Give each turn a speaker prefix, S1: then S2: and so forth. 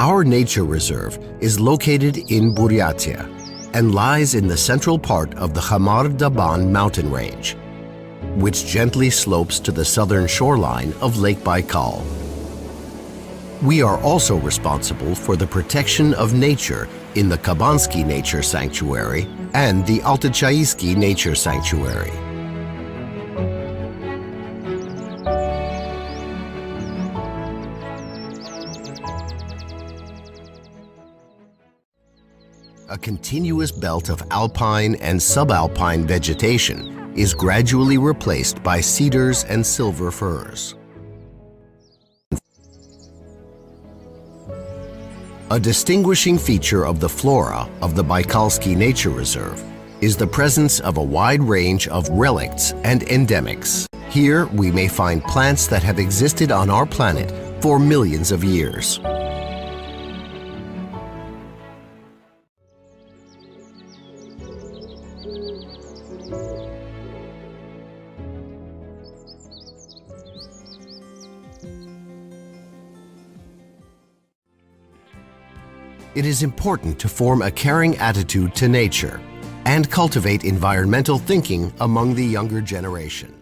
S1: Our nature reserve is located in Buryatia and lies in the central part of the Khamar-Daban mountain range, which gently slopes to the southern shoreline of Lake Baikal. We are also responsible for the protection of nature in the Kabansky Nature Sanctuary and the Altachayski Nature Sanctuary. A continuous belt of alpine and subalpine vegetation is gradually replaced by cedars and silver firs. A distinguishing feature of the flora of the Байкальский Nature Reserve is the presence of a wide range of relicts and endemics. Here we may find plants that have existed on our planet for millions of years. It is important to form a caring attitude to nature and cultivate environmental thinking among the younger generation.